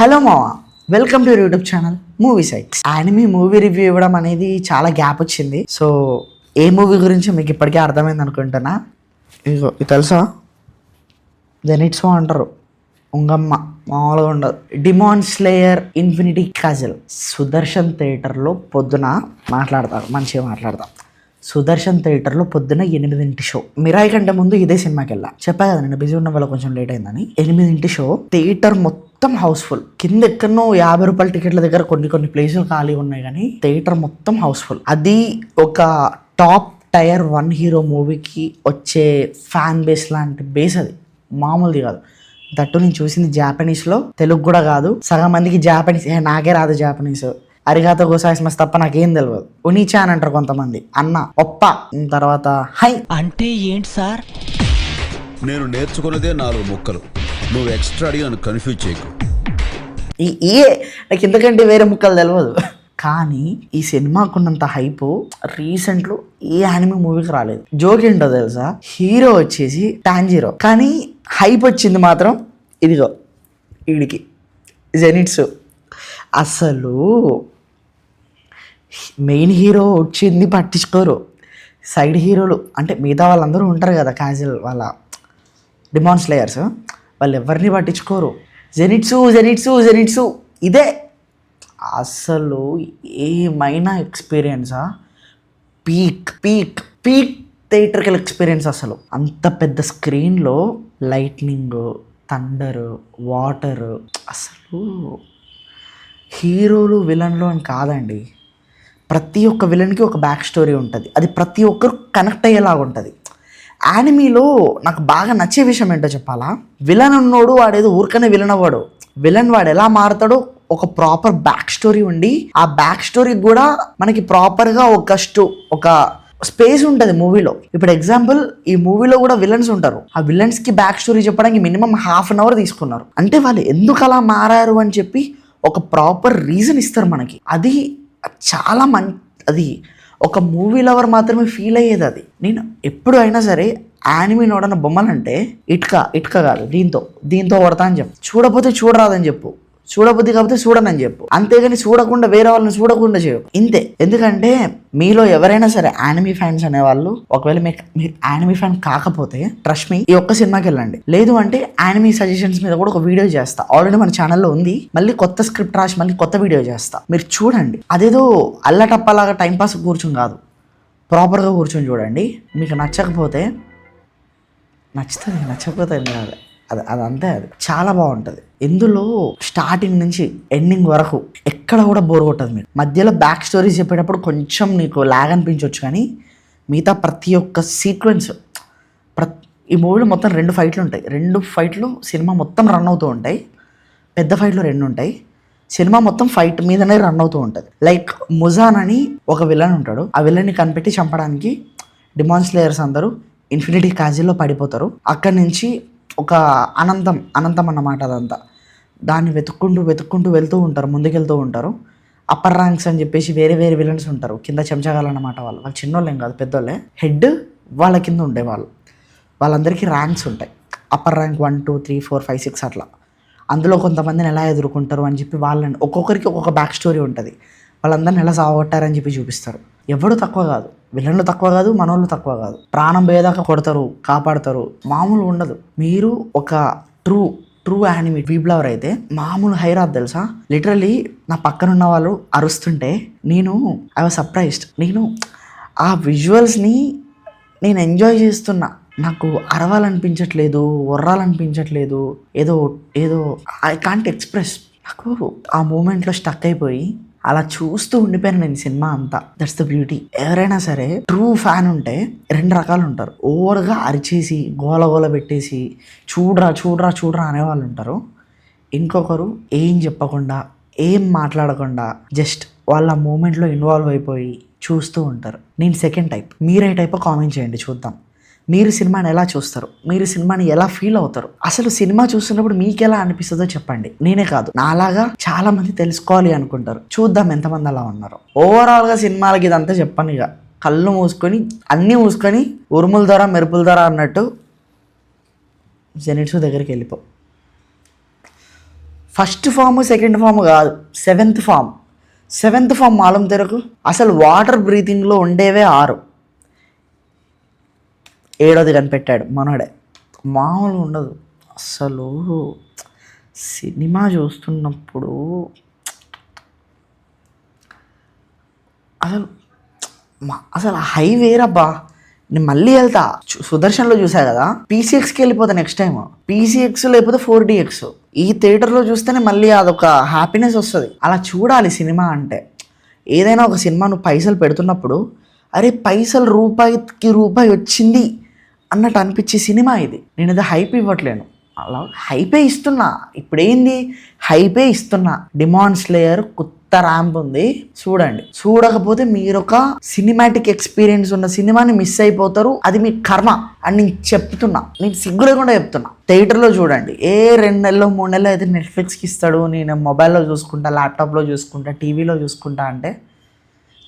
Hello మావా, welcome to YouTube channel movie sites. Anime movie review ఇవ్వడం అనేది చాలా గ్యాప్ వచ్చింది. సో ఏ మూవీ గురించి మీకు ఇప్పటికే అర్థమైంది అనుకుంటున్నా. ఇగో ఇది తెలుసా, జెనిట్సో అంటారు, ఉంగమ్మ మామూలుగా ఉండదు. డిమాన్ స్లేయర్ ఇన్ఫినిటీ కాజల్ సుదర్శన్ థియేటర్లో పొద్దున మంచిగా మాట్లాడతాం. సుదర్శన్ థియేటర్లో పొద్దున 8 షో. మిరాయి కంటే ముందు ఇదే సినిమాకి వెళ్ళా, చెప్పా కదా నేను బిజీ ఉన్న వల్ల కొంచెం లేట్ అయిందని. 8 షో, థియేటర్ మొత్తం హౌస్ఫుల్. కింద ఎక్కడనో 50 రూపాయల టికెట్ల దగ్గర కొన్ని ప్లేసులు ఖాళీ ఉన్నాయి, కానీ థియేటర్ మొత్తం హౌస్ఫుల్. అది ఒక టాప్ టైర్ 1 హీరో మూవీకి వచ్చే ఫ్యాన్ బేస్ లాంటి బేస్. అది మామూలుది కాదు. దట్టు నేను చూసింది జాపనీస్లో, తెలుగు కూడా కాదు. సగం మందికి జాపనీస్, నాకే రాదు జాపనీస్, అరిగాతో గోసాయిస్మస్ తప్ప నాకేం తెలియదు. ఉనిచా అని అంటారు కొంతమంది, అన్న ఒప్ప, తర్వాత హై అంటే ఏంటి సార్? నేను నేర్చుకున్నదే 4 ముక్కలు. నువ్వు ఎక్స్ట్రా అడిగి నన్ను కన్ఫ్యూజ్ చేయకు. నాకు ఇంతకంటే వేరే ముక్కలు తెలియదు. కానీ ఈ సినిమాకున్నంత హైప్ రీసెంట్లో ఏ యానిమే మూవీకి రాలేదు. జోక్ ఏంటో తెలుసా, హీరో వచ్చేసి టాంజిరో, కానీ హైప్ వచ్చింది మాత్రం ఇదిగో వీడికి, జెనిట్సు. అసలు మెయిన్ హీరో వచ్చింది పట్టించుకోరు, సైడ్ హీరోలు అంటే మిగతా వాళ్ళందరూ ఉంటారు కదా, క్యాజువల్ వాళ్ళ డిమాన్ స్లేయర్స్, వాళ్ళు ఎవరిని పట్టించుకోరు. జెనిట్సు ఇదే అసలు ఏమైనా ఎక్స్పీరియన్సా, పీక్ థియేటర్కల్ ఎక్స్పీరియన్స్. అసలు అంత పెద్ద స్క్రీన్లో లైట్నింగ్, థండర్, వాటర్, అసలు హీరోలు విలన్లు అని కాదండి, ప్రతి ఒక్క విలన్కి ఒక బ్యాక్ స్టోరీ ఉంటుంది. అది ప్రతి ఒక్కరు కనెక్ట్ అయ్యేలాగా ఉంటుంది. యానిమీలో నాకు బాగా నచ్చే విషయం ఏంటో చెప్పాలా, విలన్ ఉన్నోడు వాడేదో ఊరికనే విలన్ అవ్వడు. విలన్ వాడు ఎలా మారుతాడో ఒక ప్రాపర్ బ్యాక్ స్టోరీ ఉండి, ఆ బ్యాక్ స్టోరీకి కూడా మనకి ప్రాపర్గా ఒక స్పేస్ ఉంటుంది మూవీలో. ఇప్పుడు ఎగ్జాంపుల్, ఈ మూవీలో కూడా విలన్స్ ఉంటారు. ఆ విలన్స్కి బ్యాక్ స్టోరీ చెప్పడానికి మినిమం ½ అన్ అవర్ తీసుకున్నారు. అంటే వాళ్ళు ఎందుకు అలా మారారు అని చెప్పి ఒక ప్రాపర్ రీజన్ ఇస్తారు మనకి. అది చాలా అది ఒక మూవీ లవర్ మాత్రమే ఫీల్ అయ్యేది. అది నేను ఎప్పుడు అయినా సరే యానిమీ నోడన్న బొమ్మలంటే ఇటుక కాదు, దీంతో కొడతా అని చెప్పు, చూడపోతే చూడరాదని చెప్పు, చూడబుద్ధి కాకపోతే చూడనని చెప్పు, అంతేగాని చూడకుండా వేరే వాళ్ళని చూడకుండా చేయు. ఇంతే. ఎందుకంటే మీలో ఎవరైనా సరే యానిమీ ఫ్యాన్స్ అనేవాళ్ళు, ఒకవేళ మీరు యానిమీ ఫ్యాన్ కాకపోతే ట్రస్ట్ మీ, ఈ ఒక్క సినిమాకి వెళ్ళండి. లేదు అంటే యానిమీ సజెషన్స్ మీద కూడా ఒక వీడియో చేస్తా, ఆల్రెడీ మన ఛానల్లో ఉంది. మళ్ళీ కొత్త స్క్రిప్ట్ రాసి మళ్ళీ కొత్త వీడియో చేస్తా, మీరు చూడండి. అదేదో అల్లటప్పలాగా టైంపాస్ కూర్చొని కాదు, ప్రాపర్గా కూర్చొని చూడండి. మీకు నచ్చకపోతే నచ్చుతుంది, నచ్చకపోతే కాదు, అదంతే. అది చాలా బాగుంటుంది. ఇందులో స్టార్టింగ్ నుంచి ఎండింగ్ వరకు ఎక్కడ కూడా బోర్ కొట్టదు. మీరు మధ్యలో బ్యాక్ స్టోరీస్ చెప్పేటప్పుడు కొంచెం నీకు లాగ్ అనిపించవచ్చు, కానీ మిగతా ప్రతి ఒక్క సీక్వెన్స్, ఈ మూవీలో మొత్తం 2 ఫైట్లు ఉంటాయి. 2 ఫైట్లు సినిమా మొత్తం రన్ అవుతూ ఉంటాయి. పెద్ద ఫైట్లు 2 ఉంటాయి. సినిమా మొత్తం ఫైట్ మీదనే రన్ అవుతూ ఉంటుంది. లైక్ ముజాన్ అని ఒక విలన్ ఉంటాడు. ఆ విలన్ని కనిపెట్టి చంపడానికి డిమాన్ స్లేయర్స్ అందరూ ఇన్ఫినిటీ కాజిల్లో పడిపోతారు. అక్కడి నుంచి ఒక అనంతం అన్నమాట. అదంతా దాన్ని వెతుక్కుంటూ వెళ్తూ ఉంటారు, ముందుకెళ్తూ ఉంటారు. అప్పర్ ర్యాంక్స్ అని చెప్పేసి వేరే విలన్స్ ఉంటారు, కింద చెంచగాలు అన్నమాట. వాళ్ళు చిన్నోళ్ళేం కాదు, పెద్దోళ్ళే. హెడ్ వాళ్ళ కింద ఉండేవాళ్ళు, వాళ్ళందరికీ ర్యాంక్స్ ఉంటాయి. అప్పర్ ర్యాంక్ 1 2 3 4 5 6 అట్లా. అందులో కొంతమందిని ఎలా ఎదుర్కొంటారు అని చెప్పి వాళ్ళని ఒక్కొక్కరికి ఒక్కొక్క బ్యాక్ స్టోరీ ఉంటుంది. వాళ్ళందరిని ఎలా సాగొట్టారని చెప్పి చూపిస్తారు. ఎవడు తక్కువ కాదు, విలన్లు తక్కువ కాదు, మనోళ్ళు తక్కువ కాదు. ప్రాణం పోయేదాకా కొడతారు, కాపాడతారు, మామూలు ఉండదు. మీరు ఒక ట్రూ యానిమే వీబ్ లవర్ అయితే మామూలు హైరాత్ తెలుసా. లిటరలీ నా పక్కనున్న వాళ్ళు అరుస్తుంటే ఐ వాజ్ సర్ప్రైజ్డ్. నేను ఆ విజువల్స్ని నేను ఎంజాయ్ చేస్తున్నా. నాకు అరవాలనిపించట్లేదు, ఒర్రాలనిపించట్లేదు, ఏదో ఐ కాంట్ ఎక్స్ప్రెస్. నాకు ఆ మూమెంట్లో స్టక్ అయిపోయి అలా చూస్తూ ఉండిపోయాను నేను సినిమా అంతా. That's the beauty. ఎవరైనా సరే ట్రూ ఫ్యాన్ ఉంటే 2 రకాలు ఉంటారు. ఓవర్గా అరిచేసి గోల పెట్టేసి చూడరా అనేవాళ్ళు ఉంటారు. ఇంకొకరు ఏం చెప్పకుండా, ఏం మాట్లాడకుండా జస్ట్ వాళ్ళ మూమెంట్లో ఇన్వాల్వ్ అయిపోయి చూస్తూ ఉంటారు. నేను సెకండ్ టైప్. మీరే టైప్ కామెంట్ చేయండి, చూద్దాం. మీరు సినిమాని ఎలా చూస్తారు, మీరు సినిమాని ఎలా ఫీల్ అవుతారు, అసలు సినిమా చూస్తున్నప్పుడు మీకు ఎలా అనిపిస్తుందో చెప్పండి. నేనే కాదు, నాలాగా చాలా మంది తెలుసుకోవాలి అనుకుంటారు. చూద్దాం ఎంతమంది అలా ఉన్నారు. ఓవరాల్గా సినిమాలకి ఇదంతా చెప్పను. ఇక కళ్ళు మూసుకొని అన్నీ మూసుకొని ఉరుముల ద్వారా మెరుపుల ద్వారా అన్నట్టు జెనిట్సు దగ్గరికి వెళ్ళిపో. ఫస్ట్ ఫామ్ సెకండ్ ఫామ్ కాదు, సెవెంత్ ఫామ్ మాలం తెరకు. అసలు వాటర్ బ్రీతింగ్లో ఉండేవే 6, 7ది కనిపెట్టాడు మనోడే. మామూలుగా ఉండదు అసలు. సినిమా చూస్తున్నప్పుడు అసలు హైవేరబ్బా. నేను మళ్ళీ వెళ్తా. సుదర్శన్లో చూసా కదా, పీసీఎక్స్కి వెళ్ళిపోతా నెక్స్ట్ టైం. పీసీఎక్స్ లేకపోతే 4DX. ఈ థియేటర్లో చూస్తేనే మళ్ళీ అదొక హ్యాపీనెస్ వస్తుంది. అలా చూడాలి సినిమా అంటే. ఏదైనా ఒక సినిమా నువ్వు పైసలు పెడుతున్నప్పుడు, అరే పైసలు రూపాయికి రూపాయి వచ్చింది అన్నట్టు అనిపించే సినిమా ఇది. నేను అది హైప్ ఇవ్వట్లేను, అలా హైపే ఇస్తున్నా. ఇప్పుడేంది హైపే ఇస్తున్నా. డిమాండ్ స్లేయర్ కొత్త ర్యాంప్ ఉంది, చూడండి. చూడకపోతే మీరు ఒక సినిమాటిక్ ఎక్స్పీరియన్స్ ఉన్న సినిమాని మిస్ అయిపోతారు. అది మీ కర్మ అని నేను చెప్తున్నా. నేను సిగ్గు లేకుండా చెప్తున్నా. థియేటర్లో చూడండి. 2 నెలలు 3 నెలలు అయితే నెట్ఫ్లిక్స్కి ఇస్తాడు, నేను మొబైల్లో చూసుకుంటా, ల్యాప్టాప్లో చూసుకుంటా, టీవీలో చూసుకుంటా అంటే,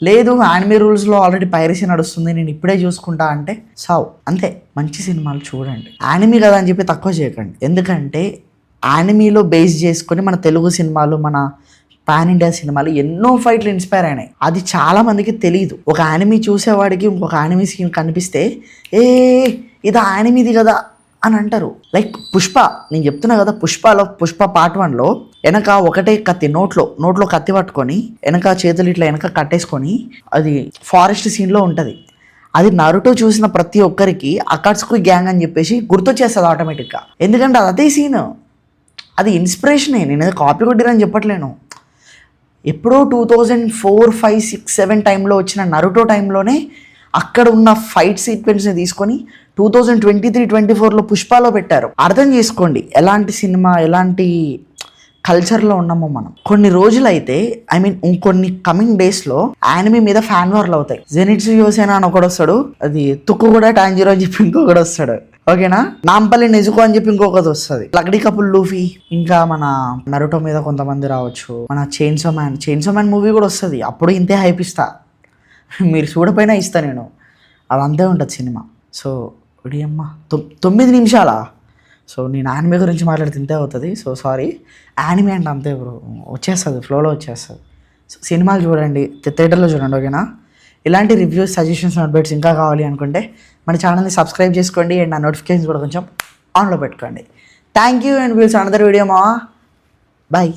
లేదు యానిమీ రూల్స్లో ఆల్రెడీ పైరసీ నడుస్తుంది, నేను ఇప్పుడే చూసుకుంటా అంటే సావు. అంతే. మంచి సినిమాలు చూడండి. యానిమీ కదా అని చెప్పి తక్కువ చేయకండి. ఎందుకంటే యానిమీలో బేస్ చేసుకొని మన తెలుగు సినిమాలు, మన పాన్ ఇండియా సినిమాలు ఎన్నో ఫైట్లు ఇన్స్పైర్ అయినాయి. అది చాలా మందికి తెలియదు. ఒక యానిమీ చూసేవాడికి ఇంకొక యానిమీ సీన్ కనిపిస్తే ఇది యానిమీది కదా అని అంటారు. లైక్ పుష్ప, నేను చెప్తున్నా కదా, పుష్ప పార్ట్ 1లో వెనక ఒకటే కత్తి, నోట్లో కత్తి పట్టుకొని వెనక చేతులు ఇట్లా వెనక కట్టేసుకొని అది ఫారెస్ట్ సీన్లో ఉంటుంది. అది నరుటో చూసిన ప్రతి ఒక్కరికి అకాట్సుకి గ్యాంగ్ అని చెప్పేసి గుర్తొచ్చేస్తుంది ఆటోమేటిక్గా. ఎందుకంటే అది అదే సీన్, అది ఇన్స్పిరేషనే. నేను ఏదో కాపీ కొట్టిరని చెప్పట్లేను. ఎప్పుడో 2004, 5, 6, 7 టైంలో వచ్చిన నరుటో టైంలోనే అక్కడ ఉన్న ఫైట్ సీక్వెన్స్ని తీసుకొని 2023-24లో పుష్పలో పెట్టారు. అర్థం చేసుకోండి ఎలాంటి సినిమా, ఎలాంటి కల్చర్లో ఉన్నామో మనం. కొన్ని రోజులైతే ఇంకొన్ని కమింగ్ డేస్లో యానిమీ మీద ఫ్యాన్ వార్లు అవుతాయి. జెనిట్సు యోసేనా అని ఒకడు వస్తాడు, అది తుక్కు కూడా టాంజిరో అని చెప్పి ఇంకొకటి వస్తాడు, ఓకేనా. నాంపల్లి నెజుకో అని చెప్పి ఇంకొకటి వస్తుంది. లక్డీ కపుల్ లూఫీ, ఇంకా మన నరుటో మీద కొంతమంది రావచ్చు. మన చైన్సో మ్యాన్ మూవీ కూడా వస్తుంది. అప్పుడు ఇంతే హైప్ ఇస్తా, మీరు చూడపోయినా ఇస్తా నేను. అది అంతే ఉంటుంది సినిమా. సో అమ్మ 9 నిమిషాలా. సో నేను యానిమే గురించి మాట్లాడితే ఇంతే అవుతుంది. సో సారీ, యానిమే అంటే అంతే బ్రో, వచ్చేస్తుంది, ఫ్లోలో వచ్చేస్తుంది. సో సినిమాలు చూడండి, థియేటర్లో చూడండి, ఓకేనా. ఇలాంటి రివ్యూస్, సజెషన్స్, అప్డేట్స్ ఇంకా కావాలి అనుకుంటే మన ఛానల్ని సబ్స్క్రైబ్ చేసుకోండి అండ్ నా నోటిఫికేషన్స్ కూడా కొంచెం ఆన్లో పెట్టుకోండి. Thank you and wills another video మా. బాయ్.